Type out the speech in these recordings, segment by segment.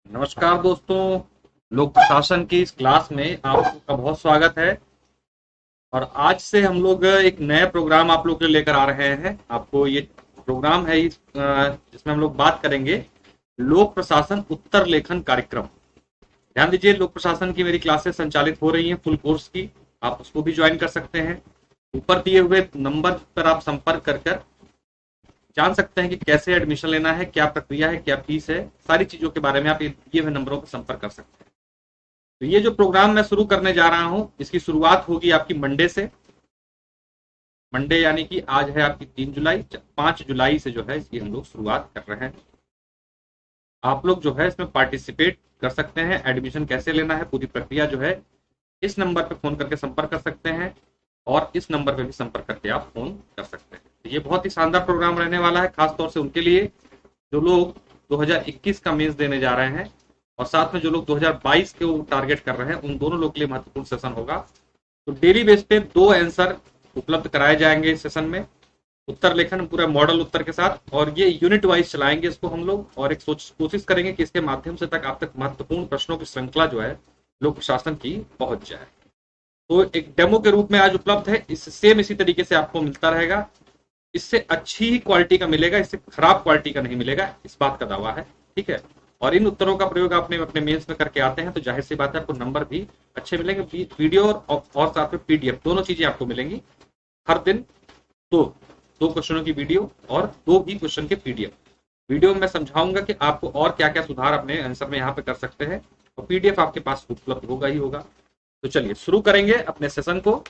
नमस्कार दोस्तों। लोक प्रशासन की इस क्लास में आपका बहुत स्वागत है। और आज से हम लोग एक नया प्रोग्राम आप लोग के लिए लेकर आ रहे हैं। आपको ये प्रोग्राम है जिसमें हम लोग बात करेंगे लोक प्रशासन उत्तर लेखन कार्यक्रम। ध्यान दीजिए, लोक प्रशासन की मेरी क्लासेस संचालित हो रही हैं फुल कोर्स की। आप उसको भी ज्वाइन कर सकते हैं। ऊपर दिए हुए नंबर पर आप संपर्क कर जान सकते हैं कि कैसे एडमिशन लेना है, क्या प्रक्रिया है, क्या फीस है। सारी चीजों के बारे में आप ये दिए हुए नंबरों पर संपर्क कर सकते हैं। तो ये जो प्रोग्राम मैं शुरू करने जा रहा हूं, इसकी शुरुआत होगी आपकी मंडे से। मंडे यानी कि आज है आपकी 3 जुलाई। 5 जुलाई से जो है इसकी हम लोग शुरुआत कर रहे हैं। आप लोग जो है इसमें पार्टिसिपेट कर सकते हैं। एडमिशन कैसे लेना है, पूरी प्रक्रिया जो है इस नंबर पर फोन करके संपर्क कर सकते हैं और इस नंबर पर भी संपर्क करके आप फोन कर सकते हैं। तो ये बहुत ही शानदार प्रोग्राम रहने वाला है, खासतौर से उनके लिए जो लोग 2021 का मेंस देने जा रहे हैं और साथ में जो लोग 2022 के टारगेट कर रहे हैं, उन दोनों लोग के लिए महत्वपूर्ण सेशन होगा। तो डेली बेस पे 2 आंसर उपलब्ध कराए जाएंगे इस सेशन में, उत्तर लेखन पूरा मॉडल उत्तर के साथ। और ये यूनिट वाइज चलाएंगे इसको हम लोग, और एक कोशिश करेंगे कि इसके माध्यम से तक आप तक महत्वपूर्ण प्रश्नों की श्रृंखला जो है लोक प्रशासन की पहुंच जाए। तो एक डेमो के रूप में आज उपलब्ध है। इसी तरीके से आपको मिलता रहेगा। इससे अच्छी ही क्वालिटी का मिलेगा, इससे खराब क्वालिटी का नहीं मिलेगा, इस बात का दावा है। ठीक है। और इन उत्तरों का प्रयोग आपने अपने मेंस में करके आते हैं तो जाहिर सी बात है आपको नंबर भी अच्छे मिलेंगे। वीडियो और साथ में पीडीएफ दोनों चीजें आपको मिलेंगी हर दिन। दो दो क्वेश्चनों की वीडियो और 2 भी क्वेश्चन के पीडीएफ। वीडियो में मैं समझाऊंगा कि आपको और क्या क्या सुधार अपने आंसर में यहाँ पे कर सकते हैं, और पीडीएफ आपके पास उपलब्ध होगा ही होगा। तो चलिए शुरू करेंगे अपने सेशन को।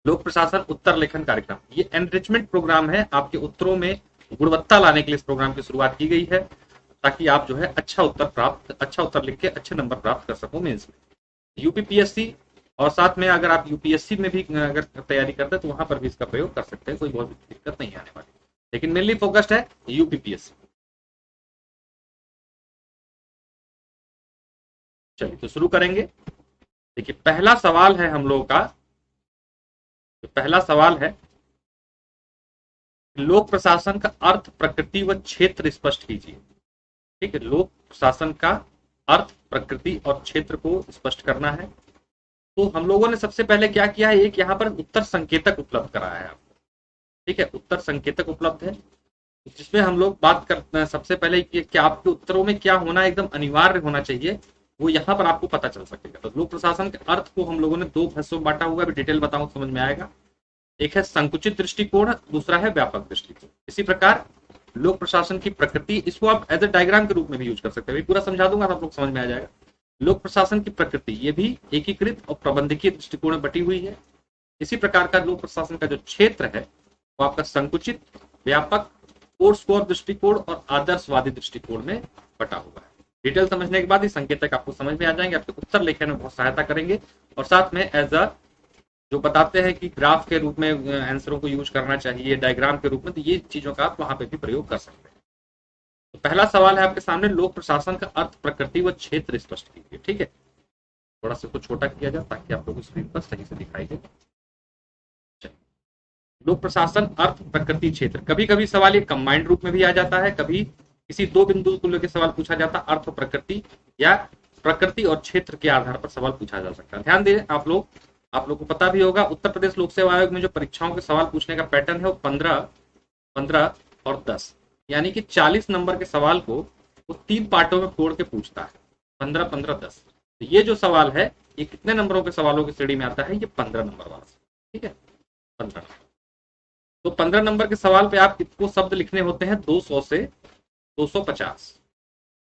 लोक प्रशासन उत्तर लेखन कार्यक्रम ये एनरिचमेंट प्रोग्राम है। आपके उत्तरों में गुणवत्ता लाने के लिए इस प्रोग्राम की शुरुआत की गई है, ताकि आप जो है अच्छा उत्तर लिख के अच्छे नंबर प्राप्त कर सको मेंस में, यूपीपीएससी। और साथ में अगर आप यूपीएससी में भी अगर तैयारी करते हैं तो वहां पर भी इसका प्रयोग कर सकते हैं, कोई बहुत दिक्कत नहीं आने वाली। लेकिन मेनली फोकस्ड है यूपीपीएससी। चलिए तो शुरू करेंगे। देखिए पहला सवाल है हम लोगों का, पहला सवाल है लोक प्रशासन का अर्थ, प्रकृति व क्षेत्र स्पष्ट कीजिए। ठीक है, लोक प्रशासन का अर्थ, प्रकृति और क्षेत्र को स्पष्ट करना है। तो हम लोगों ने सबसे पहले क्या किया है, एक यहाँ पर उत्तर संकेतक उपलब्ध कराया है आपको। ठीक है, उत्तर संकेतक उपलब्ध है जिसमें हम लोग बात करते हैं सबसे पहले कि आपके उत्तरों में क्या होना एकदम अनिवार्य होना चाहिए, वो यहाँ पर आपको पता चल सकेगा। तो लोक प्रशासन के अर्थ को हम लोगों ने 2 हिस्सों में बांटा हुआ है, डिटेल बताऊं समझ में आएगा। एक है संकुचित दृष्टिकोण, दूसरा है व्यापक दृष्टिकोण। इसी प्रकार लोक प्रशासन की प्रकृति, इसको आप एज ए डायग्राम के रूप में भी यूज कर सकते हैं। पूरा समझा दूंगा तो आप लोग समझ में आ जाएगा। लोक प्रशासन की प्रकृति ये भी एकीकृत और प्रबंधकीय दृष्टिकोण में बटी हुई है। इसी प्रकार का लोक प्रशासन का जो क्षेत्र है वो आपका संकुचित, व्यापक, कोर्स कोर दृष्टिकोण और आदर्शवादी दृष्टिकोण में बटा हुआ है। डिटेल समझने के बाद ही संकेतक आपको समझ में आ जाएंगे, आपके उत्तर लेखन में बहुत सहायता करेंगे। और साथ में एज अ जो बताते हैं कि ग्राफ के रूप में आंसरों को यूज करना चाहिए, डायग्राम के रूप में, तो ये चीजों का आप वहां पे भी प्रयोग कर सकते हैं। तो पहला सवाल है आपके सामने, लोक प्रशासन का अर्थ, प्रकृति व क्षेत्र स्पष्ट कीजिए। ठीक है, थोड़ा सा इसको छोटा किया जाए ताकि आप लोग स्क्रीन पर सही से दिखाई दे। लोक प्रशासन अर्थ, प्रकृति, क्षेत्र। कभी कभी सवाल ये कंबाइंड रूप में भी आ जाता है, कभी किसी 2 बिंदु को लेकर सवाल पूछा जाता है, अर्थ प्रकृति या प्रकृति और क्षेत्र के आधार पर सवाल पूछा जा सकता है। ध्यान दें आप लोग को पता भी होगा, उत्तर प्रदेश लोक सेवा आयोग में जो परीक्षाओं के सवाल पूछने का पैटर्न है वो 15, 15 और 10, यानी कि 40 नंबर के सवाल को वो 3 पार्टों में तोड़ के पूछता है, 15, 15, 10। तो ये जो सवाल है ये कितने नंबरों के सवालों की श्रेणी में आता है, ये 15 नंबर वाला। ठीक है, 15। तो 15 नंबर के सवाल पे आप कितने शब्द लिखने होते हैं, 200 से 250।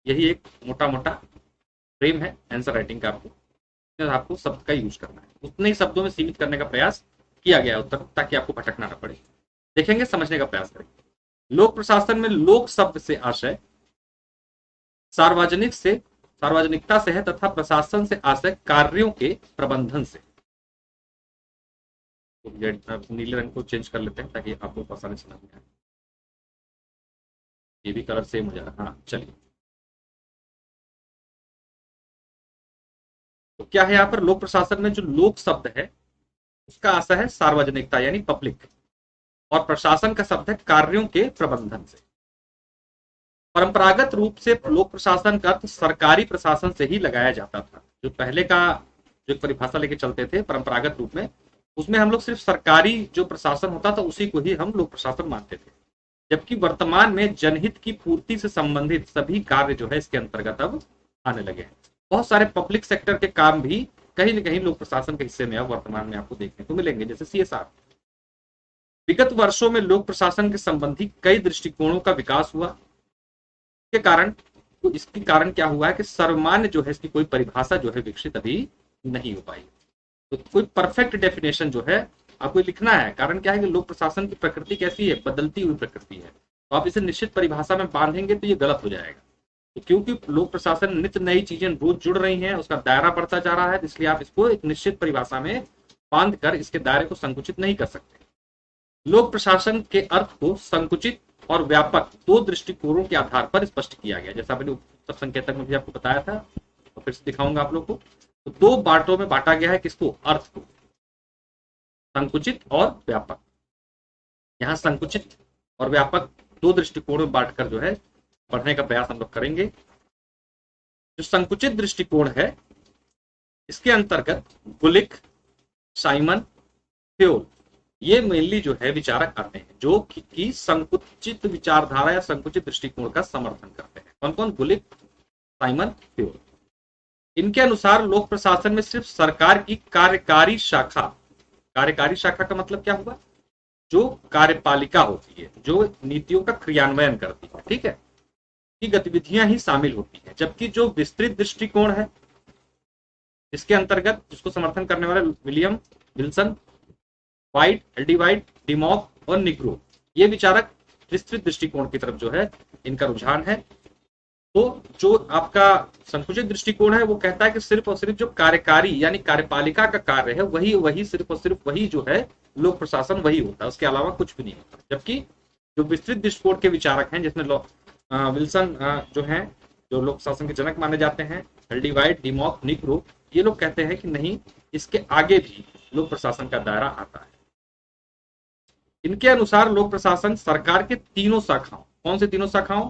यही एक मोटा मोटा फ्रेम है आंसर राइटिंग का। आपको शब्द का यूज करना है, उतने ही शब्दों में सीमित करने का प्रयास किया गया है उत्तर, ताकि आपको भटकना न पड़े। देखेंगे, समझने का प्रयास करेंगे। लोक प्रशासन में लोक शब्द से आशय सार्वजनिकता से है तथा प्रशासन से आशय कार्यों के प्रबंधन से। तो नीले रंग को चेंज कर लेते हैं ताकि आपको आसानी समझ में आए। ये भी कलर सेम हो जाए। हाँ चलिए, तो क्या है यहाँ पर, लोक प्रशासन में जो लोक शब्द है उसका आशय है सार्वजनिकता यानी पब्लिक, और प्रशासन का शब्द है कार्यों के प्रबंधन से। परंपरागत रूप से लोक प्रशासन का अर्थ सरकारी प्रशासन से ही लगाया जाता था। जो पहले का जो परिभाषा लेके चलते थे परंपरागत रूप में, उसमें हम लोग सिर्फ सरकारी जो प्रशासन होता था उसी को ही हम लोक प्रशासन मानते थे। जबकि वर्तमान में जनहित की पूर्ति से संबंधित सभी कार्य जो है इसके अंतर्गत अब आने लगे हैं। बहुत सारे पब्लिक सेक्टर के काम भी कहीं न कहीं लोक प्रशासन के हिस्से में अब वर्तमान में आपको देखने को मिलेंगे, जैसे CSR। विगत वर्षों में लोक प्रशासन के संबंधी कई दृष्टिकोणों का विकास हुआ। के कारण तो इसके कारण क्या हुआ है कि सर्वमान्य जो है इसकी कोई परिभाषा जो है विकसित अभी नहीं हो पाई। तो कोई परफेक्ट डेफिनेशन जो है आपको लिखना है। कारण क्या है कि लोक प्रशासन की प्रकृति कैसी है, बदलती हुई प्रकृति है। तो आप इसे निश्चित परिभाषा में बांधेंगे तो ये गलत हो जाएगा। तो क्योंकि लोक प्रशासन नित्य नई चीजें रोज जुड़ रही हैं, उसका दायरा बढ़ता जा रहा है, इसलिए आप इसको एक निश्चित परिभाषा में बांध कर इसके दायरे को संकुचित नहीं कर सकते। लोक प्रशासन के अर्थ को संकुचित और व्यापक दो दृष्टिकोणों के आधार पर स्पष्ट किया गया। जैसा मैंने उत्तर संकेतक में भी आपको बताया था, तो फिर से दिखाऊंगा आप लोग को। तो दो बांटों में बांटा गया है किसको, अर्थ को, संकुचित और व्यापक। यहाँ संकुचित और व्यापक दो दृष्टिकोण में बांटकर जो है पढ़ने का प्रयास हम लोग करेंगे। जो संकुचित दृष्टिकोण है इसके अंतर्गत गुलिक, साइमन, फ्योल ये मेनली जो है विचारक आते हैं जो कि संकुचित विचारधारा या संकुचित दृष्टिकोण का समर्थन करते हैं। कौन कौन, गुलिक, साइमन, फ्योल। इनके अनुसार लोक प्रशासन में सिर्फ सरकार की कार्यकारी शाखा का मतलब क्या हुआ, जो कार्यपालिका होती है, जो नीतियों का क्रियान्वयन करती है, ठीक है, की गतिविधियां ही शामिल होती है। जबकि जो विस्तृत दृष्टिकोण है इसके अंतर्गत जिसको समर्थन करने वाले William Wilson, white, LD. White, डिमॉक और निग्रो, ये विचारक विस्तृत दृष्टिकोण की तरफ जो है इनका रुझान है। तो जो आपका संकुचित दृष्टिकोण है वो कहता है कि सिर्फ और सिर्फ जो कार्यकारी यानी कार्यपालिका का कार्य है वही सिर्फ और सिर्फ वही जो है लोक प्रशासन वही होता है, उसके अलावा कुछ भी नहीं होता। जबकि जो विस्तृत दृष्टिकोण के विचारक हैं जिसमें विल्सन जो हैं जो लोक प्रशासन के जनक माने जाते हैं, एल.डी. वाइट, डिमॉक, निग्रो, ये लोग कहते हैं कि नहीं, इसके आगे भी लोक प्रशासन का दायरा आता है। इनके अनुसार लोक प्रशासन सरकार के तीनों शाखाओं, कौन से तीनों शाखाओं,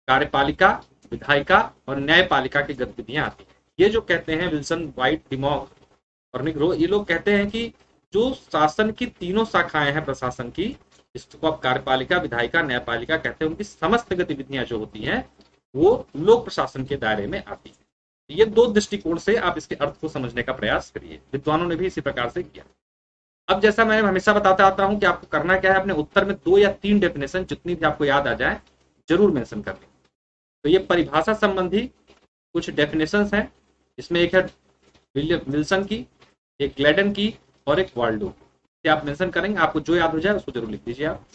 कार्यपालिका, विधायिका और न्यायपालिका की गतिविधियां आती हैं। ये जो कहते हैं विल्सन, वाइट, डिमॉक और निग्रो, ये लोग कहते हैं कि जो शासन की तीनों शाखाएं हैं प्रशासन की, इसको आप कार्यपालिका, विधायिका, न्यायपालिका कहते हैं, उनकी समस्त गतिविधियां जो होती हैं वो लोक प्रशासन के दायरे में आती है। ये दो दृष्टिकोण से आप इसके अर्थ को समझने का प्रयास करिए। विद्वानों ने भी इसी प्रकार से किया। अब जैसा मैं हमेशा बताता आता हूं कि आपको करना क्या है, अपने उत्तर में 2 या 3 डेफिनेशन जितनी भी आपको याद आ जाए जरूर मेंशन कर दें। तो ये परिभाषा संबंधी कुछ डेफिनेशंस हैं, इसमें एक है विल्सन की, एक ग्लैडन की और एक वाल्डो की। आप मेंशन करेंगे, आपको जो याद हो जाए उसको जरूर लिख दीजिए आप।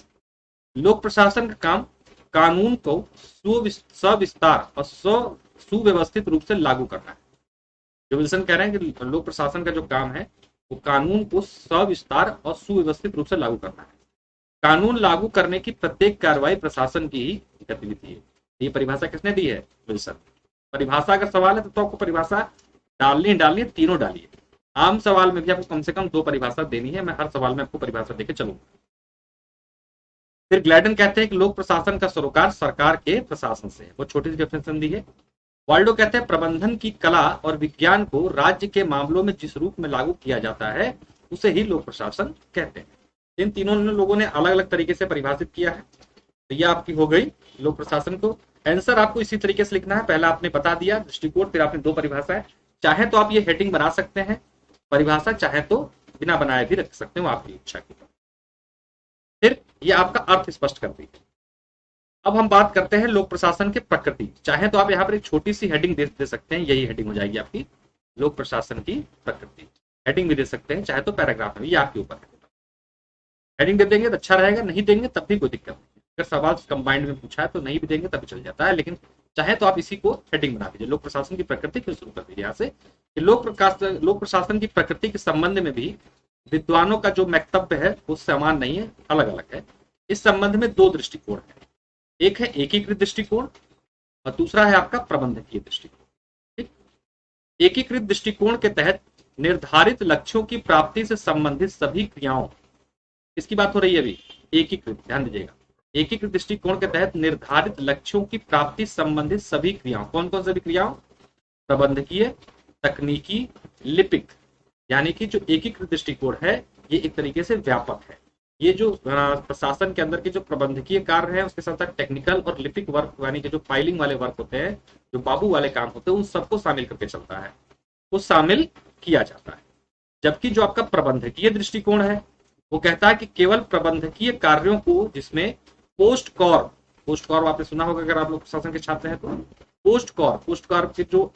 लोक प्रशासन का काम कानून को सविस्तार और सुव्यवस्थित रूप से लागू करना है। जो विल्सन कह रहे हैं कि लोक प्रशासन का जो काम है वो कानून को सविस्तार और सुव्यवस्थित रूप से लागू करना है। कानून लागू करने की प्रत्येक कार्रवाई प्रशासन की ही गतिविधि है। ये परिभाषा किसने दी है, विल्सन। परिभाषा का सवाल है तो आपको परिभाषा डालनी है, तीनों डालिए। आम सवाल में भी आपको कम से कम 2 परिभाषा देनी है, मैं हर सवाल में आपको परिभाषा देके चलूंगा। फिर ग्लैडन कहते हैं कि लोक प्रशासन का सरोकार सरकार के प्रशासन से, वो छोटी सी डेफिनेशन दी है। वाल्डो कहते हैं प्रबंधन की कला और विज्ञान को राज्य के मामलों में जिस रूप में लागू किया जाता है उसे ही लोक प्रशासन कहते हैं। इन तीनों लोगों ने अलग अलग तरीके से परिभाषित किया है। तो ये आपकी हो गई लोक प्रशासन को। आंसर आपको इसी तरीके से लिखना है, पहला आपने बता दिया दृष्टिकोण, फिर आपने 2 परिभाषाएं। चाहे तो आप ये हेडिंग बना सकते हैं परिभाषा, चाहे तो बिना बनाए भी रख सकते हो, आपकी इच्छा की। फिर ये आपका अर्थ स्पष्ट कर दीजिए। अब हम बात करते हैं लोक प्रशासन की प्रकृति। चाहे तो आप यहाँ पर एक छोटी सी हेडिंग दे सकते हैं, यही हेडिंग हो जाएगी आपकी लोक प्रशासन की प्रकृति। हेडिंग भी दे सकते हैं, चाहे तो पैराग्राफ में, ये आपके ऊपर है। हेडिंग दे देंगे तो अच्छा रहेगा, नहीं देंगे तब भी कोई दिक्कत नहीं। अगर सवाल कंबाइंड में पूछा है तो नहीं भी देंगे तब भी चल जाता है, लेकिन चाहे तो आप इसी को हेडिंग बना दीजिए, लोक प्रशासन की प्रकृति। फिर शुरू कर दीजिए यहाँ से कि लोक प्रशासन की प्रकृति के संबंध में भी विद्वानों का जो वक्तव्य है वो समान नहीं है, अलग अलग है। इस संबंध में 2 दृष्टिकोण है, एक है एकीकृत दृष्टिकोण और दूसरा है आपका प्रबंधकीय दृष्टिकोण। ठीक, एकीकृत दृष्टिकोण के तहत निर्धारित लक्ष्यों की प्राप्ति से संबंधित सभी क्रियाओं, इसकी बात हो रही है अभी, एकीकृत, ध्यान दीजिएगा, एकीकृत दृष्टिकोण के तहत निर्धारित लक्ष्यों की प्राप्ति संबंधित सभी क्रियाओं, कौन कौन सभी क्रियाओं, प्रबंधकीय, तकनीकी, लिपिक, यानी कि जो एकीकृत दृष्टिकोण है ये एक तरीके से व्यापक है। ये जो प्रशासन के अंदर के जो प्रबंधकीय कार्य है उसके साथ साथ टेक्निकल और लिपिक वर्क यानी कि जो फाइलिंग वाले वर्क होते हैं, जो बाबू वाले काम होते हैं, उन सबको शामिल करके चलता है, वो शामिल किया जाता है। जबकि जो आपका प्रबंधकीय दृष्टिकोण है वो कहता है कि केवल प्रबंधकीय कार्यों को, जिसमें पोस्ट कॉर आपने सुना होगा अगर आप लोग प्रशासन के छात्र हैं तो, पोस्ट कॉर के जो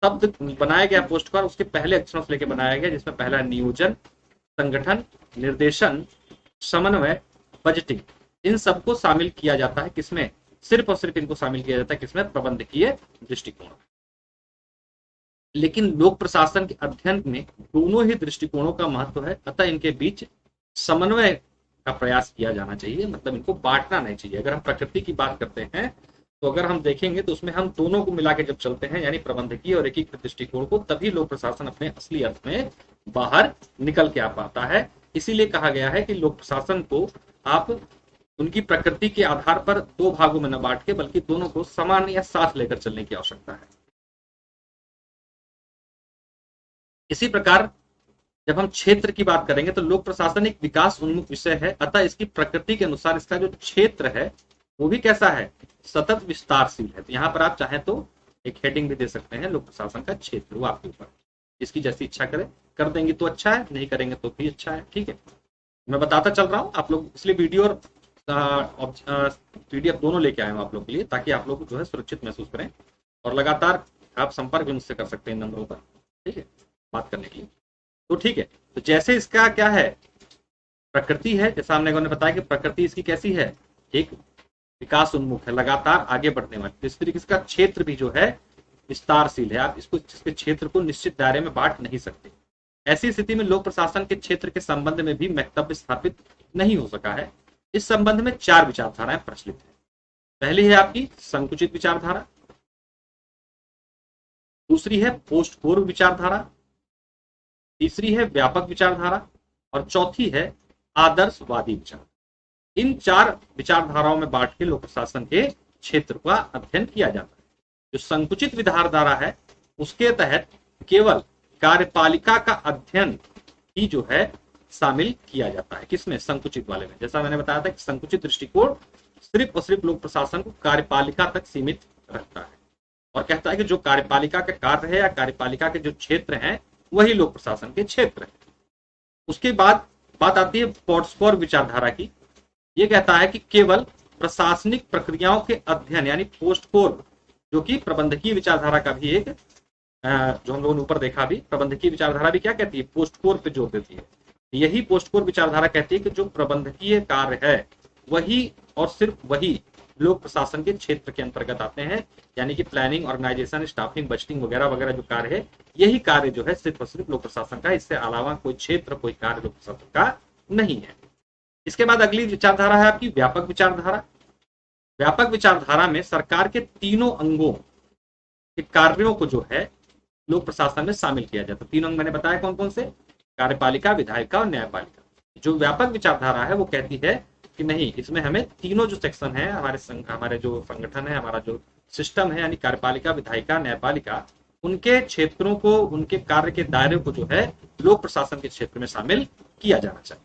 शब्द बनाया गया पोस्ट कॉर उसके पहले अक्षरों से लेकर बनाया गया, जिसमें पहला नियोजन, संगठन, निर्देशन, समन्वय, बजटिंग, इन सबको शामिल किया जाता है। किसमें, सिर्फ और सिर्फ इनको शामिल किया जाता है किसमें, प्रबंधकीय दृष्टिकोण। लेकिन लोक प्रशासन के अध्ययन में दोनों ही दृष्टिकोणों का महत्व है, अतः इनके बीच समन्वय का प्रयास किया जाना चाहिए, मतलब इनको बांटना नहीं चाहिए। अगर हम प्रकृति की बात करते हैं तो अगर हम देखेंगे तो उसमें हम दोनों को मिला के जब चलते हैं, यानी प्रबंधकीय और एकीकृत दृष्टिकोण को, तभी लोक प्रशासन अपने असली अर्थ में बाहर निकल के आ पाता है। इसीलिए कहा गया है कि लोक प्रशासन को आप उनकी प्रकृति के आधार पर दो भागों में न बांट के बल्कि दोनों को समान या साथ लेकर चलने की आवश्यकता है। इसी प्रकार जब हम क्षेत्र की बात करेंगे तो लोक प्रशासन एक विकास उन्मुख विषय है, अतः इसकी प्रकृति के अनुसार इसका जो क्षेत्र है वो भी कैसा है, सतत विस्तारशील है। तो यहाँ पर आप चाहें तो एक हेडिंग भी दे सकते हैं, लोक प्रशासन का क्षेत्र, वो आपके ऊपर, इसकी जैसी इच्छा करें, कर देंगे तो अच्छा है, नहीं करेंगे तो भी अच्छा है। ठीक है, मैं बताता चल रहा हूँ आप लोग, इसलिए वीडियो और पीडीएफ दोनों लेके आए हूँ आप लोग के लिए, ताकि आप लोग जो है सुरक्षित महसूस करें और लगातार आप संपर्क भी मुझसे कर सकते हैं इन नंबरों पर, ठीक है, बात करने के लिए। तो ठीक है, तो जैसे इसका क्या है, प्रकृति है, जैसा हमने बताया कि प्रकृति इसकी कैसी है, एक विकास उन्मुख है, लगातार आगे बढ़ने वाली। तो इस तरीके इसका क्षेत्र भी जो है विस्तारशील है, आप इसको इसके क्षेत्र को निश्चित दायरे में बांट नहीं सकते। ऐसी स्थिति में लोक प्रशासन के क्षेत्र के संबंध में भी वक्तव्य स्थापित नहीं हो सका है। इस संबंध में 4 विचारधाराएं प्रचलित है। पहली है आपकी संकुचित विचारधारा, दूसरी है पोस्ट पूर्व विचारधारा, तीसरी है व्यापक विचारधारा और चौथी है आदर्शवादी विचार। इन 4 विचारधाराओं में बांट के लोक प्रशासन के क्षेत्र का अध्ययन किया जाता है। जो संकुचित विचारधारा है उसके तहत केवल कार्यपालिका का अध्ययन ही जो है शामिल किया जाता है। किसमें, संकुचित वाले में। जैसा मैंने बताया था कि संकुचित दृष्टिकोण सिर्फ और सिर्फ लोक प्रशासन को कार्यपालिका तक सीमित रखता है और कहता है कि जो कार्यपालिका के कार्य है या कार्यपालिका के जो क्षेत्र हैं वही लोक प्रशासन के क्षेत्र है। उसके बाद बात आती है पोस्टकोर विचारधारा की। ये कहता है कि केवल प्रशासनिक प्रक्रियाओं के अध्ययन, यानी पोस्टकोर, जो कि प्रबंधकीय विचारधारा का भी एक, जो हम लोगों ने ऊपर देखा भी, प्रबंधकीय विचारधारा भी क्या कहती है, पोस्टकोर पे जोर देती है। यही पोस्टकोर विचारधारा कहती है कि जो प्रबंधकीय कार्य है वही और सिर्फ वही लोक प्रशासन के क्षेत्र के अंतर्गत आते हैं, यानी कि प्लानिंग, ऑर्गेनाइजेशन, स्टाफिंग, बजटिंग वगैरह वगैरह जो कार्य है, यही कार्य जो है सिर्फ और सिर्फ लोक प्रशासन का, इससे अलावा कोई क्षेत्र, कोई कार्य लोक प्रशासन का नहीं है। इसके बाद अगली विचारधारा है आपकी व्यापक विचारधारा। व्यापक विचारधारा में सरकार के तीनों अंगों के कार्यों को जो है लोक प्रशासन में शामिल किया जाता है। तीनों अंग मैंने बताया कौन कौन से, कार्यपालिका, विधायिका और न्यायपालिका। जो व्यापक विचारधारा है वो कहती है कि नहीं, इसमें हमें तीनों जो सेक्शन है, हमारे जो संगठन है, हमारा जो सिस्टम है, यानी कार्यपालिका, विधायिका, न्यायपालिका, उनके क्षेत्रों को, उनके कार्य के दायरे को जो है लोक प्रशासन के क्षेत्र में शामिल किया जाना चाहिए।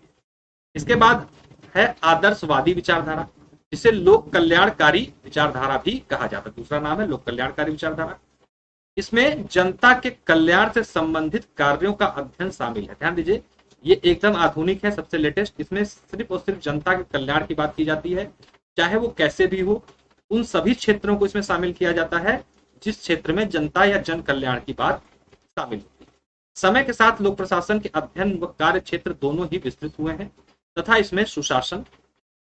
इसके बाद है आदर्शवादी विचारधारा, जिसे लोक कल्याणकारी विचारधारा भी कहा जाता है। दूसरा नाम है लोक कल्याणकारी विचारधारा। इसमें जनता के कल्याण से संबंधित कार्यों का अध्ययन शामिल है। ध्यान दीजिए, ये एकदम आधुनिक है, सबसे लेटेस्ट। इसमें सिर्फ और सिर्फ जनता के कल्याण की बात की जाती है, चाहे वो कैसे भी हो। उन सभी क्षेत्रों को इसमें शामिल किया जाता है जिस क्षेत्र में जनता या जन कल्याण की बात शामिल होती है। समय के साथ लोक प्रशासन के अध्ययन व कार्य क्षेत्र दोनों ही विस्तृत हुए हैं तथा इसमें सुशासन,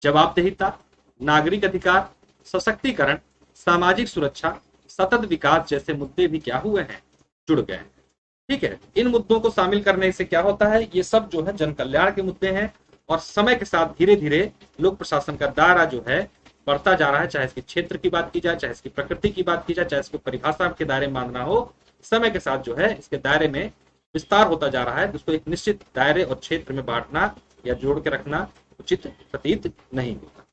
जवाबदेहिता, नागरिक अधिकार, सशक्तिकरण, सामाजिक सुरक्षा, सतत विकास जैसे मुद्दे भी क्या हुए हैं, जुड़ गए हैं। ठीक है, इन मुद्दों को शामिल करने से क्या होता है, ये सब जो है जन कल्याण के मुद्दे हैं और समय के साथ धीरे धीरे लोक प्रशासन का दायरा जो है बढ़ता जा रहा है। चाहे इसके क्षेत्र की बात की जाए, चाहे इसकी प्रकृति की बात की जाए, चाहे इसको परिभाषा के दायरे में बांधना हो, समय के साथ जो है इसके दायरे में विस्तार होता जा रहा है। उसको एक निश्चित दायरे और क्षेत्र में बांटना या जोड़ के रखना उचित प्रतीत नहीं होता।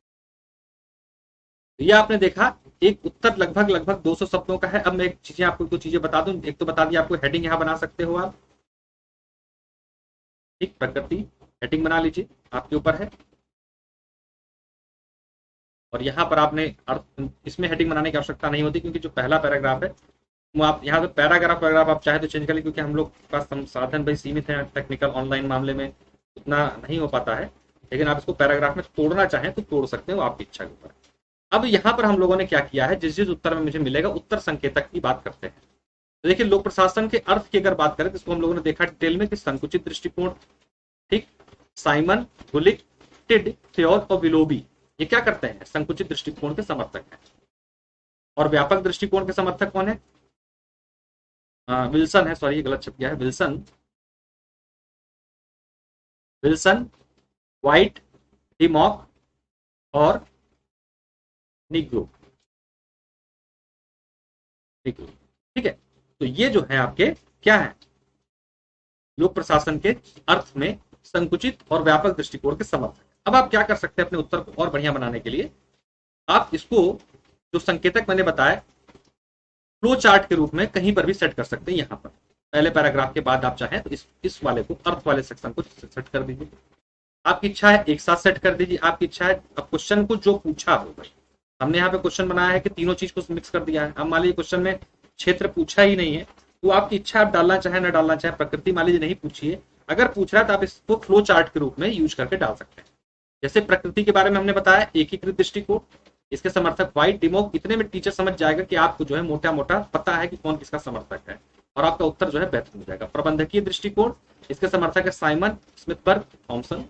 तो ये आपने देखा, एक उत्तर लगभग लगभग 200 शब्दों का है। अब मैं एक चीजें आपको कुछ चीजें बता दूं। एक तो बता दिया आपको, हेडिंग यहाँ बना सकते हो आप, ठीक, प्रकृति हेडिंग बना लीजिए, आपके ऊपर है। और यहाँ पर आपने अर्थ, इसमें हेडिंग बनाने की आवश्यकता नहीं होती, क्योंकि जो पहला पैराग्राफ है वो आप यहाँ पे पैराग्राफ पैराग्राफ आप चाहे तो चेंज कर लीजिए, क्योंकि हम लोग का संसाधन भाई सीमित है, टेक्निकल ऑनलाइन मामले में उतना नहीं हो पाता है। लेकिन आप इसको पैराग्राफ में तोड़ना चाहें तो तोड़ सकते हो, आपकी इच्छा के ऊपर। अब यहाँ पर हम लोगों ने क्या किया है, जिस जिस उत्तर में मुझे मिलेगा उत्तर संकेतक की बात करते हैं। तो देखिए, लोक प्रशासन के अर्थ की अगर बात करें तो इसको हम लोगों ने देखा डिटेल में कि संकुचित दृष्टिकोण, ठीक, साइमन, गुलिक, टिड, थ्योर और विलोबी ये क्या करते हैं, संकुचित दृष्टिकोण के समर्थक हैं। और व्यापक दृष्टिकोण के समर्थक कौन है, विल्सन है, सॉरी ये गलत छप गया है, विल्सन, विल्सन, व्हाइट, डिमॉक और निग्रो, निग्रो, ठीक है। तो ये जो है आपके क्या है, लोक प्रशासन के अर्थ में संकुचित और व्यापक दृष्टिकोण के समर्थक। अब आप क्या कर सकते हैं अपने उत्तर को और बढ़िया बनाने के लिए, आप इसको जो संकेतक मैंने बताया फ्लो चार्ट के रूप में कहीं पर भी सेट कर सकते हैं। यहाँ पर पहले पैराग्राफ के बाद आप चाहें तो इस वाले को, अर्थ वाले सेक्शन को सेट कर दीजिए। आपकी इच्छा है एक साथ सेट कर दीजिए, आपकी इच्छा है अब क्वेश्चन को जो पूछा होगा, हमने यहाँ पे क्वेश्चन बनाया है कि तीनों चीज को मिक्स कर दिया है। अब मान लीजिए क्वेश्चन में क्षेत्र पूछा ही नहीं है, तो आपकी इच्छा आप डालना चाहे ना डालना चाहे, प्रकृति मान लीजिए नहीं पूछी है, अगर पूछ रहा है तो आप इसको फ्लो चार्ट के रूप में यूज करके डाल सकते हैं। जैसे प्रकृति के बारे में हमने बताया, एकीकृत दृष्टिकोण, इसके समर्थक व्हाइट, डिमोक, इतने में टीचर समझ जाएगा कि आपको जो है मोटा मोटा पता है कि कौन किसका समर्थक है, और आपका उत्तर जो है बेहतर हो जाएगा। प्रबंधकीय दृष्टिकोण, इसके समर्थक है साइमन, स्मिथबर्ग, थॉमसन।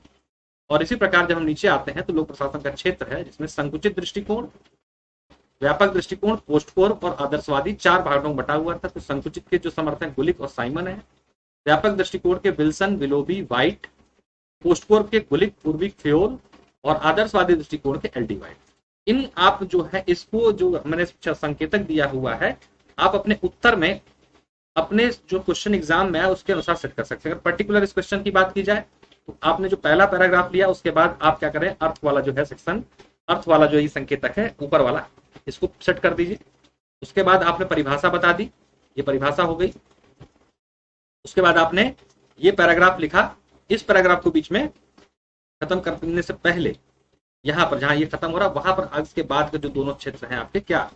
और इसी प्रकार जब हम नीचे आते हैं तो लोक प्रशासन का क्षेत्र है जिसमें संकुचित दृष्टिकोण, व्यापक दृष्टिकोण, पोस्टकोर और आदर्शवादी चार भागों में बटा हुआ था। तो संकुचित के जो समर्थक गुलिक और साइमन है, व्यापक दृष्टिकोण के विल्सन, विलोबी, व्हाइट, पोस्टकोर के गुलिक, पूर्वी, फ्योल और आदर्शवादी दृष्टिकोण के एल डी व्हाइट। इन आप जो है इसको जो मैंने संकेतक दिया हुआ है, आप अपने उत्तर में अपने जो क्वेश्चन एग्जाम में है उसके अनुसार सेट कर सकते हैं। अगर पर्टिकुलर इस क्वेश्चन की बात की जाए तो आपने जो पहला पैराग्राफ लिया उसके बाद आप क्या करें, अर्थ वाला जो है सेक्शन, अर्थ वाला जो ये संकेतक है ऊपर वाला, इसको सेट कर दीजिए। उसके बाद आपने परिभाषा बता दी, ये परिभाषा हो गई। उसके बाद आपने ये पैराग्राफ लिखा, इस पैराग्राफ को बीच में खत्म करने से पहले यहाँ पर जहां ये खत्म हो रहा वहां पर आज के बाद के जो दोनों क्षेत्र हैं आपके, क्या,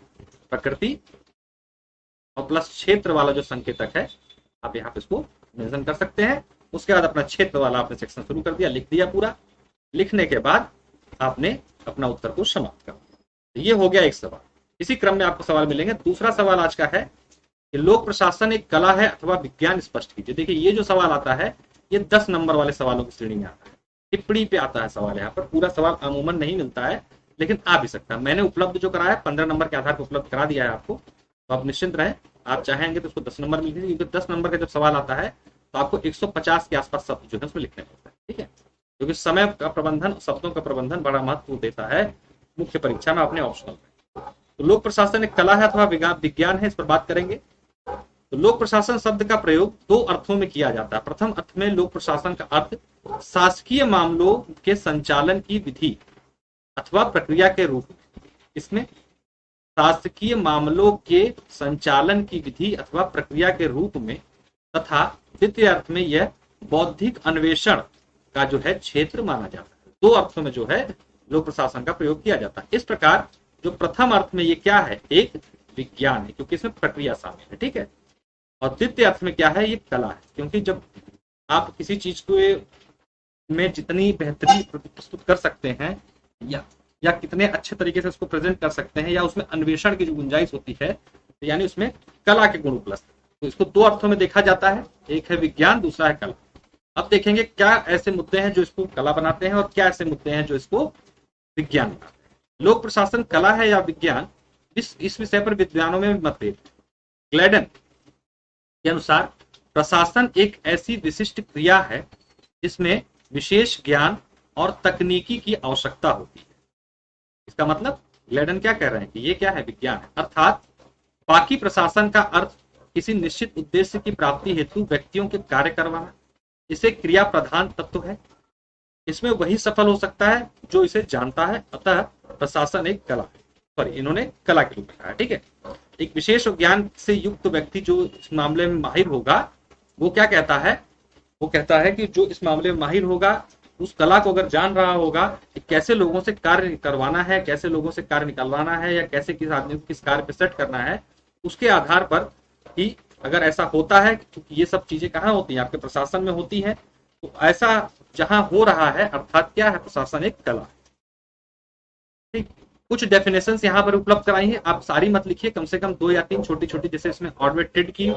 प्रकृति और प्लस क्षेत्र वाला जो संकेतक है, आप यहाँ पे इसको मेंशन कर सकते हैं। उसके बाद अपना क्षेत्र वाला आपने सेक्शन शुरू कर दिया, लिख दिया पूरा। लिखने के बाद आपने अपना उत्तर को समाप्त कर दिया। ये हो गया एक सवाल। इसी क्रम में आपको सवाल मिलेंगे। दूसरा सवाल आज का है कि लोक प्रशासन एक कला है अथवा विज्ञान, स्पष्ट कीजिए। देखिए ये जो सवाल आता है ये 10 नंबर वाले सवालों की श्रेणी में आता है, टिप्पणी पे आता है सवाल। यहाँ पर पूरा सवाल अमूमन नहीं मिलता है लेकिन आ भी सकता है। मैंने उपलब्ध जो कराया 15 नंबर के आधार पर उपलब्ध करा दिया है आपको, तो आप निश्चिंत रहें। आप चाहेंगे तो उसको 10 नंबर मिल जाएंगे, क्योंकि 10 नंबर का जब सवाल आता है तो आपको 150 के आसपास शब्द जो है उसमें लिखने पड़ता है, ठीक है। क्योंकि समय का प्रबंधन, शब्दों का प्रबंधन बड़ा महत्व देता है मुख्य परीक्षा में अपने ऑप्शनल में। तो लोक प्रशासन एक कला है अथवा विज्ञान है, इस पर बात करेंगे। तो लोक प्रशासन शब्द का प्रयोग दो अर्थों में किया जाता है। प्रथम अर्थ में लोक प्रशासन का अर्थ शासकीय मामलों के संचालन की विधि अथवा प्रक्रिया के रूप में, इसमें शासकीय मामलों के संचालन की विधि अथवा प्रक्रिया के रूप में, तथा द्वितीय अर्थ में यह बौद्धिक अन्वेषण का जो है क्षेत्र माना जाता है। दो अर्थों में जो है लोक प्रशासन का प्रयोग किया जाता है। इस प्रकार जो प्रथम अर्थ में ये क्या है, एक विज्ञान है क्योंकि इसमें प्रक्रिया शामिल है, ठीक है। और द्वितीय अर्थ में क्या है, ये कला है, क्योंकि जब आप किसी चीज को में जितनी बेहतरी प्रस्तुत कर सकते हैं या कितने अच्छे तरीके से उसको प्रेजेंट कर सकते हैं, या उसमें अन्वेषण की जो गुंजाइश होती है, तो यानी उसमें कला के गुण उपलब्ध। तो इसको दो अर्थों में देखा जाता है, एक है विज्ञान, दूसरा है कला। अब देखेंगे क्या ऐसे मुद्दे हैं जो इसको कला बनाते हैं और क्या ऐसे मुद्दे हैं जो इसको विज्ञान बनाते हैं। लोक प्रशासन कला है या विज्ञान, इस विषय पर विद्वानों में मतभेद। ग्लैडन के अनुसार प्रशासन एक ऐसी विशिष्ट क्रिया है जिसमें विशेष ज्ञान और तकनीकी की आवश्यकता होती है। इसका मतलब ग्लैडन क्या कह रहे हैं कि ये क्या है, विज्ञान है। अर्थात बाकी प्रशासन का अर्थ किसी निश्चित उद्देश्य की प्राप्ति हेतु व्यक्तियों के कार्य करवाना, इसे क्रिया प्रधान तत्व है। इसमें वही सफल हो सकता है जो इसे जानता है, अतः प्रशासन एक कला है। सॉरी इन्होंने कला के रूप में कहा, ठीक है। एक विशेष ज्ञान से युक्त व्यक्ति जो इस मामले में माहिर होगा, वो क्या कहता है, वो कहता है कि जो इस मामले में माहिर होगा, उस कला को अगर जान रहा होगा कि कैसे लोगों से कार्य करवाना है, कैसे लोगों से कार्य निकलवाना है, या कैसे किस आदमी को किस कार्य पे सेट करना है, उसके आधार पर ही अगर ऐसा होता है, क्योंकि ये सब चीजें कहाँ होती हैं, आपके प्रशासन में होती हैं, तो ऐसा जहां हो रहा है, अर्थात क्या है, प्रशासन एक कला, ठीक। कुछ डेफिनेशंस यहाँ पर उपलब्ध कराई हैं, आप सारी मत लिखिए, कम से कम 2 या 3 छोटी छोटी, जैसे इसमें ऑर्बिटेड की,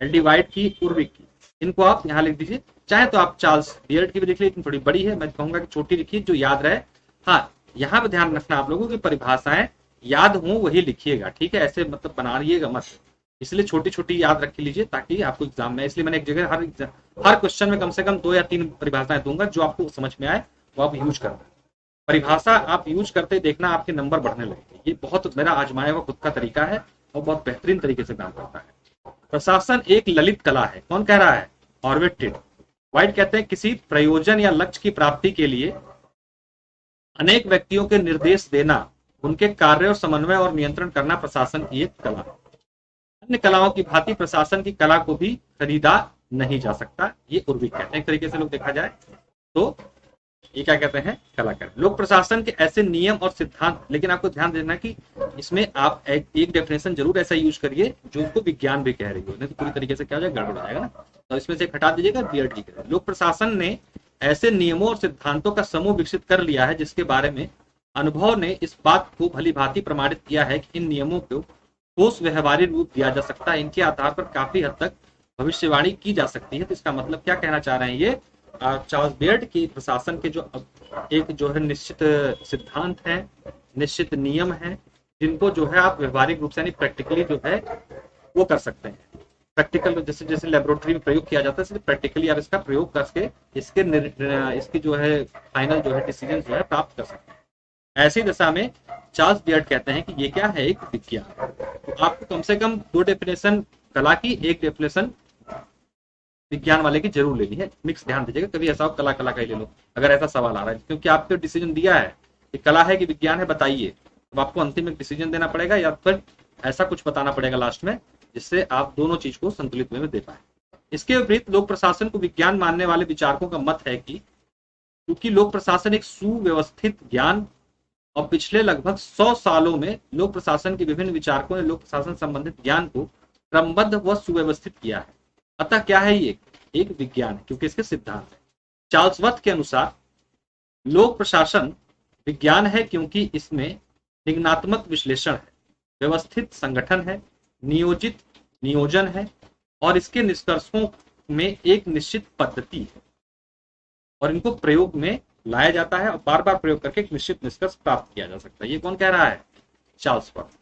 एल्डिवाइड की, उर्विक की, इनको आप यहाँ लिख दीजिए। चाहे तो आप चार्ल्स बियर्ड की भी लिख लीजिए, लेकिन थोड़ी बड़ी है, मैं कहूंगा कि छोटी लिखिए जो याद रहे। हाँ, यहाँ पे ध्यान रखना आप लोगों की परिभाषाएं याद हो वही लिखिएगा, ठीक है, ऐसे मतलब बनाइएगा मत, इसलिए छोटी छोटी याद रख लीजिए ताकि आपको एग्जाम में, इसलिए मैंने एक जगह हर क्वेश्चन में कम से कम 2 या 3 परिभाषाएं दूंगा, जो आपको समझ में आए वो आप यूज करना। परिभाषा आप यूज करते देखना आपके नंबर बढ़ने लगेंगे, ये बहुत मेरा आजमाया हुआ खुद का तरीका है और बहुत बेहतरीन तरीके से काम करता है। प्रशासन एक ललित कला है, कौन कह रहा है, ऑर्बिटेड। वाइट कहते हैं किसी प्रयोजन या लक्ष्य की प्राप्ति के लिए अनेक व्यक्तियों के निर्देश देना, उनके कार्य और समन्वय और नियंत्रण करना प्रशासन की एक कला है। अन्य कलाओं की भांति प्रशासन की कला को भी खरीदा नहीं जा सकता, ये उर्विक कहते हैं। एक तरीके से लोग देखा जाए तो ये क्या कहते हैं, कलाकार। लोक प्रशासन के ऐसे नियम और सिद्धांत, लेकिन आपको ध्यान देना कि इसमें आप एक डेफिनेशन जरूर ऐसा यूज करिए जो उसको विज्ञान भी कह रही हो, नहीं तो पूरी तरीके से क्या हो जाएगा, गड़बड़ जाएगा ना, तो इसमें से हटा दीजिएगा, बियर्ड जी करें। लोक प्रशासन ने ऐसे नियमों और सिद्धांतों का समूह विकसित कर लिया है जिसके बारे में अनुभव ने इस बात को भली भांति प्रमाणित किया है कि इन नियमों को ठोस व्यवहारिक रूप दिया जा सकता है, इनके आधार पर काफी हद तक भविष्यवाणी की जा सकती है। तो इसका मतलब क्या कहना चाह रहे हैं ये, चार्ल्स बियर्ड की प्रशासन के जो एक जो है निश्चित सिद्धांत है, निश्चित नियम है, जिनको जो है आप व्यवहारिक रूप से यानी प्रैक्टिकली जो है वो कर सकते हैं। प्रैक्टिकल जैसे जैसे लेबोरेटरी में प्रयोग किया जाता है, प्रैक्टिकली आप इसका प्रयोग करके इसकी जो है फाइनल जो है डिसीजन जो है प्राप्त कर सकते हैं। ऐसी दशा में चार्ल्स बियर्ड कहते हैं कि ये क्या है, एक विज्ञान। तो आपको कम से कम 2 डेफिनेशन कला की, 1 डेफिनेशन विज्ञान वाले की जरूर लेनी है, मिक्स ध्यान दीजिएगा, कभी ऐसा हो कला कला का ही ले लो अगर ऐसा सवाल आ रहा है, क्योंकि आपको डिसीजन दिया है कि कला है कि विज्ञान है, बताइए। अब आपको अंतिम एक डिसीजन देना पड़ेगा या फिर ऐसा कुछ बताना पड़ेगा लास्ट में जिससे आप दोनों चीज को संतुलित में दे पाए। इसके विपरीत लोक प्रशासन को विज्ञान मानने वाले विचारकों का मत है कि क्योंकि लोक प्रशासन एक सुव्यवस्थित ज्ञान और पिछले लगभग 100 सालों में लोक प्रशासन के विभिन्न विचारकों ने लोक प्रशासन संबंधित ज्ञान को क्रमबद्ध व सुव्यवस्थित किया है, अतः क्या है ये, एक विज्ञान है क्योंकि इसके सिद्धांत है। चार्ल्स वर्थ के अनुसार लोक प्रशासन विज्ञान है क्योंकि इसमें निगमनात्मक विश्लेषण है, व्यवस्थित संगठन है, नियोजित नियोजन है और इसके निष्कर्षों में एक निश्चित पद्धति है और इनको प्रयोग में लाया जाता है और बार बार प्रयोग करके एक निश्चित निष्कर्ष प्राप्त किया जा सकता है। ये कौन कह रहा है, चार्ल्स वर्थ।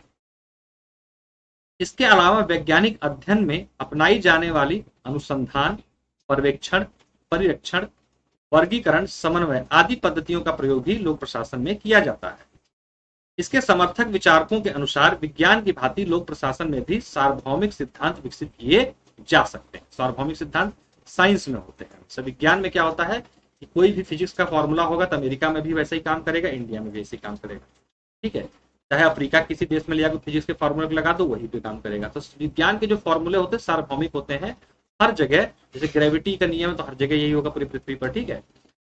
इसके अलावा वैज्ञानिक अध्ययन में अपनाई जाने वाली अनुसंधान, पर्यवेक्षण, परिरक्षण, वर्गीकरण, समन्वय आदि पद्धतियों का प्रयोग भी लोक प्रशासन में किया जाता है। इसके समर्थक विचारकों के अनुसार विज्ञान की भांति लोक प्रशासन में भी सार्वभौमिक सिद्धांत विकसित किए जा सकते हैं। सार्वभौमिक सिद्धांत साइंस में होते हैं, सब विज्ञान में क्या होता है कि कोई भी फिजिक्स का फॉर्मूला होगा तो अमेरिका में भी वैसे ही काम करेगा, इंडिया में भी वैसे ही काम करेगा, ठीक है। चाहे अफ्रीका किसी देश में लिया फिजिक्स के फॉर्मूले लगा दो वही पे काम करेगा। तो विज्ञान के जो फॉर्मूले होते हैं सार्वभौमिक होते हैं हर जगह, जैसे ग्रेविटी का नियम है तो हर जगह यही होगा पूरी पृथ्वी पर, ठीक है।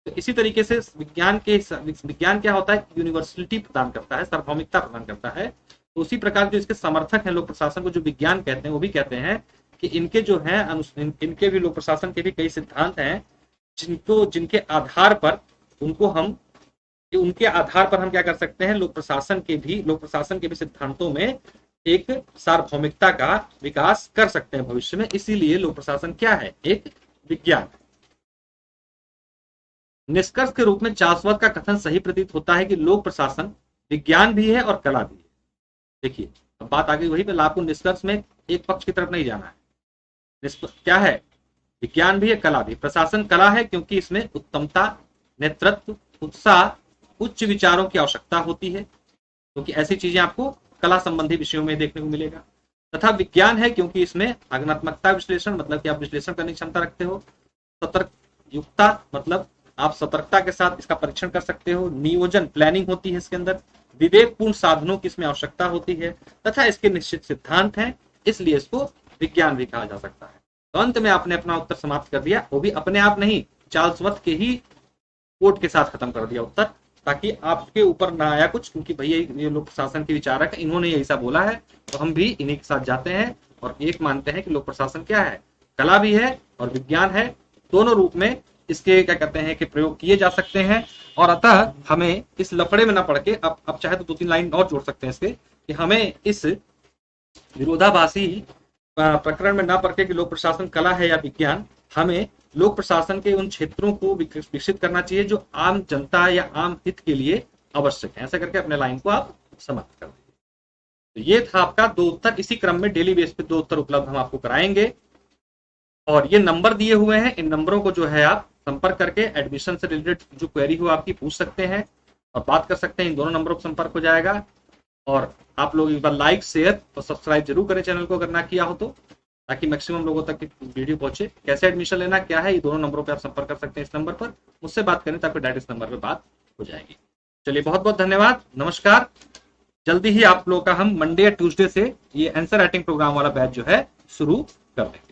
तो इसी तरीके से विज्ञान क्या होता है, यूनिवर्सलिटी प्रदान करता है, सार्वभौमिकता प्रदान करता है। तो उसी प्रकार जो इसके समर्थक हैं लोक प्रशासन को जो विज्ञान कहते हैं वो भी कहते हैं कि इनके जो है इनके भी लोक प्रशासन के भी कई सिद्धांत हैं जिनके आधार पर उनके आधार पर हम क्या कर सकते हैं, लोक प्रशासन के भी सिद्धांतों में एक सार्वभौमिकता का विकास कर सकते हैं भविष्य में। इसीलिए लोक प्रशासन क्या है, एक विज्ञान। निष्कर्ष के रूप में चार्ल्स वर्थ का कथन सही प्रतीत होता है कि लोक प्रशासन विज्ञान भी है और कला भी है। देखिए अब बात आ गई वही पे, आपको निष्कर्ष में एक पक्ष की तरफ नहीं जाना है। क्या है, विज्ञान भी है, कला भी। प्रशासन कला है क्योंकि इसमें उत्तमता, नेतृत्व, उत्साह, उच्च विचारों की आवश्यकता होती है, क्योंकि ऐसी चीजें आपको कला संबंधी विषयों में देखने को मिलेगा। तथा विज्ञान है क्योंकि इसमें आगमनात्मकता विश्लेषण, मतलब कि आप विश्लेषण करने की क्षमता रखते हो। सतर्क युक्ता, मतलब आप सतर्कता के साथ इसका परीक्षण कर सकते हो। नियोजन प्लानिंग होती है इसके अंदर, विवेकपूर्ण साधनों की इसमें आवश्यकता होती है तथा इसके निश्चित सिद्धांत हैं, इसलिए इसको विज्ञान भी कहा जा सकता है। तो अंत में आपने अपना उत्तर समाप्त कर दिया, वो भी अपने आप नहीं, चार्ल्स वत्त के ही कोट के साथ खत्म कर दिया उत्तर, ताकि आपके ऊपर ना आया कुछ, क्योंकि भैया ये लोक प्रशासन के विचारक इन्होंने ऐसा बोला है तो हम भी इन्हीं के साथ जाते हैं और एक मानते हैं कि लोक प्रशासन क्या है, कला भी है और विज्ञान है, दोनों रूप में इसके क्या कहते हैं कि प्रयोग किए जा सकते हैं। और अतः हमें इस लफड़े में न पड़ के, अब चाहे तो 2-3 लाइन और जोड़ सकते हैं इसके, कि हमें इस विरोधाभासी प्रकरण में न पड़ के कि लोक प्रशासन कला है या विज्ञान, हमें लोक प्रशासन के उन क्षेत्रों को विकसित करना चाहिए जो आम जनता या आम हित के लिए आवश्यक है। ऐसा करके अपने लाइन को आप समाप्त कर दीजिए। तो ये था आपका 2 उत्तर। इसी क्रम में डेली बेस पे 2 उत्तर उपलब्ध हम आपको कराएंगे और ये नंबर दिए हुए हैं, इन नंबरों को जो है आप संपर्क करके एडमिशन से रिलेटेड जो क्वेरी हो आपकी पूछ सकते हैं और बात कर सकते हैं। इन दोनों नंबरों पर संपर्क हो जाएगा और आप लोग एक बार लाइक शेयर और सब्सक्राइब जरूर करें चैनल को अगर ना किया हो तो, ताकि मैक्सिमम लोगों तक वीडियो पहुंचे। कैसे एडमिशन लेना क्या है, ये दोनों नंबरों पे आप संपर्क कर सकते हैं। इस नंबर पर मुझसे बात करें तो आपको डायरेक्ट इस नंबर पे बात हो जाएगी। चलिए बहुत बहुत धन्यवाद, नमस्कार। जल्दी ही आप लोगों का हम मंडे या ट्यूसडे से ये आंसर राइटिंग प्रोग्राम वाला बैच जो है शुरू कर देंगे।